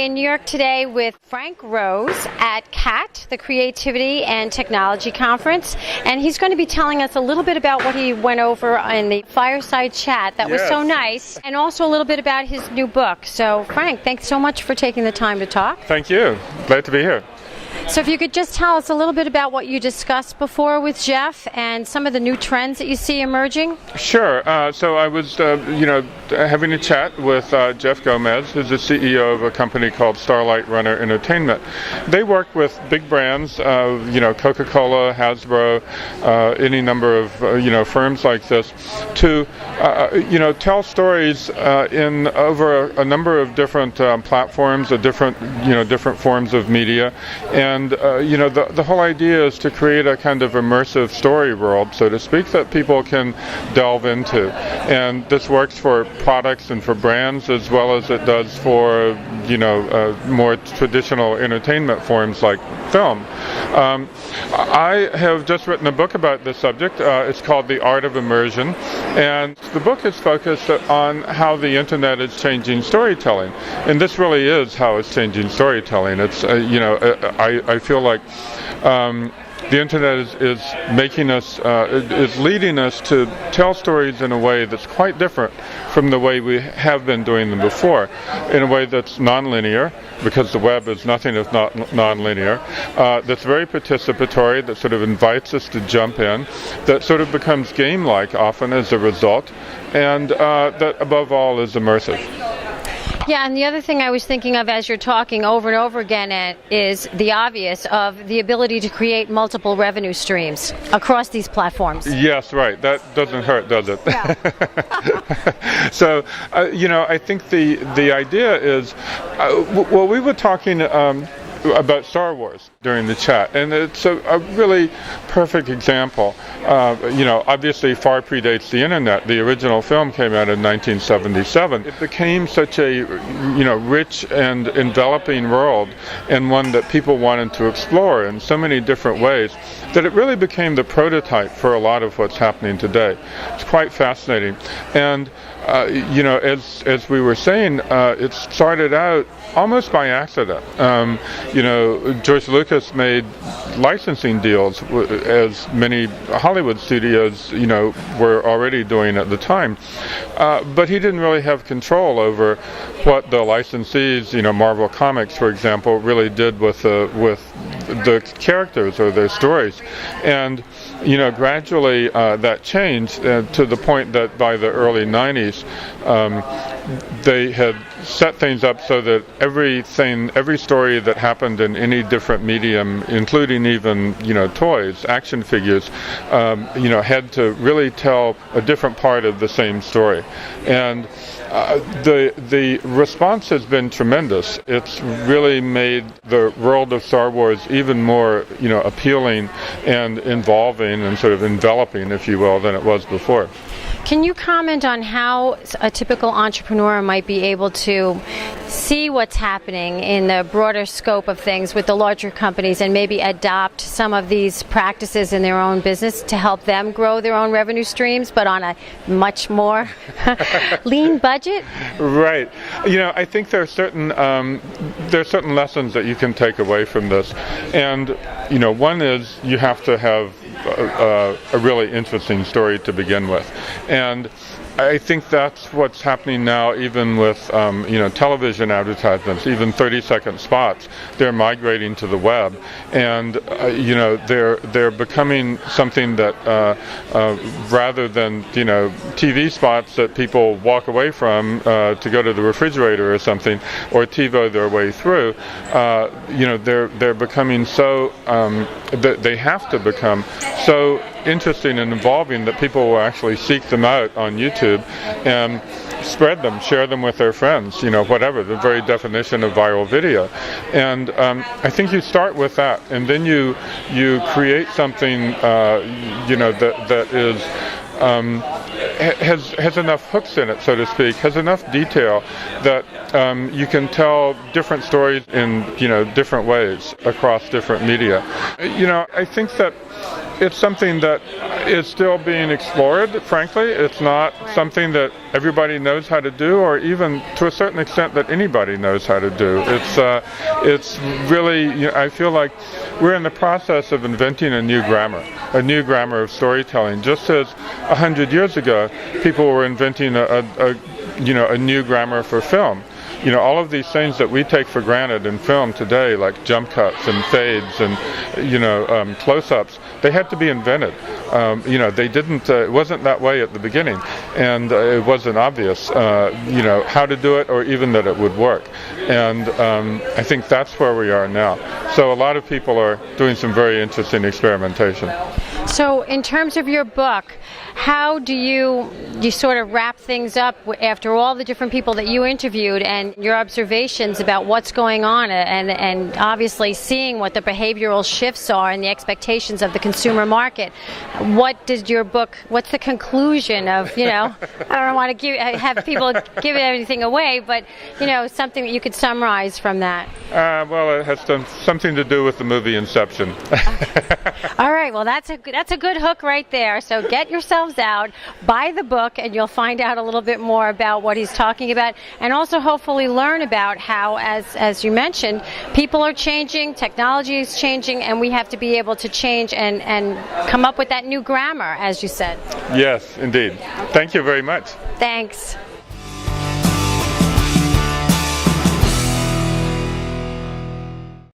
in New York today with Frank Rose at CAT, the Creativity and Technology Conference, and he's going to be telling us a little bit about what he went over in the fireside chat that was so nice, and also a little bit about his new book. So, Frank, thanks so much for taking the time to talk. Thank you. Glad to be here. So if you could just tell us a little bit about what you discussed before with Jeff and some of the new trends that you see emerging. Sure. So I was, having a chat with Jeff Gomez, who's the CEO of a company called Starlight Runner Entertainment. They work with big brands, Coca-Cola, Hasbro, any number of, firms like this, to, tell stories in over a number of different platforms, different forms of media. And, the whole idea is to create a kind of immersive story world, so to speak, that people can delve into. And this works for products and for brands as well as it does for, more traditional entertainment forms like film. I have just written a book about this subject. It's called The Art of Immersion. And the book is focused on how the internet is changing storytelling. And this really is how it's changing storytelling. It's, I feel like the internet is making us, is leading us to tell stories in a way that's quite different from the way we have been doing them before, in a way that's nonlinear, because the web is nothing if not nonlinear, that's very participatory, that sort of invites us to jump in, that sort of becomes game-like often as a result, and that above all is immersive. Yeah, and the other thing I was thinking of as you're talking over and over again is the obvious of the ability to create multiple revenue streams across these platforms. Yes, right. That doesn't hurt, does it? Yeah. So, I think the idea is, we were talking about Star Wars during the chat, and it's a really perfect example. Obviously far predates the internet. The original film came out in 1977. It became such a rich and enveloping world, and one that people wanted to explore in so many different ways, that it really became the prototype for a lot of what's happening today. It's quite fascinating. And as we were saying, it started out almost by accident. George Lucas made licensing deals, as many Hollywood studios, were already doing at the time. But he didn't really have control over what the licensees, Marvel Comics, for example, really did with the characters or their stories. And gradually that changed to the point that by the early 90s, they had set things up so that every story that happened in any different medium, including even, toys, action figures, had to really tell a different part of the same story. And the response has been tremendous. It's really made the world of Star Wars even more, appealing and involving and sort of enveloping, if you will, than it was before. Can you comment on how a typical entrepreneur might be able to see what's happening in the broader scope of things with the larger companies and maybe adopt some of these practices in their own business to help them grow their own revenue streams, but on a much more lean budget? Right. I think there are certain lessons that you can take away from this, and one is you have to have a really interesting story to begin with. And I think that's what's happening now, even with television advertisements, even 30-second spots. They're migrating to the web, and they're becoming something that rather than TV spots that people walk away from to go to the refrigerator or something, or TiVo their way through, they're becoming so they have to become so interesting and involving that people will actually seek them out on YouTube and spread them, share them with their friends, whatever, the very definition of viral video. And I think you start with that, and then you create something, that is has enough hooks in it, so to speak, has enough detail that you can tell different stories in different ways across different media. I think that it's something that is still being explored, frankly. It's not something that everybody knows how to do, or even to a certain extent that anybody knows how to do. It's really, I feel like we're in the process of inventing a new grammar of storytelling. Just as 100 years ago, people were inventing a new grammar for film. All of these things that we take for granted in film today, like jump cuts and fades and, close-ups, they had to be invented. They didn't, it wasn't that way at the beginning. And it wasn't obvious, how to do it or even that it would work. And I think that's where we are now. So a lot of people are doing some very interesting experimentation. So in terms of your book, how do you sort of wrap things up after all the different people that you interviewed and your observations about what's going on and obviously seeing what the behavioral shifts are and the expectations of the consumer market? What's the conclusion of, I don't want to have people give everything away, but, something that you could summarize from that? Well, it has something to do with the movie Inception. All right, well, that's a good hook right there. So get yourselves out, buy the book, and you'll find out a little bit more about what he's talking about, and also hopefully learn about how, as you mentioned, people are changing, technology is changing, and we have to be able to change and come up with that new grammar, as you said. Yes, indeed. Thank you very much. Thanks.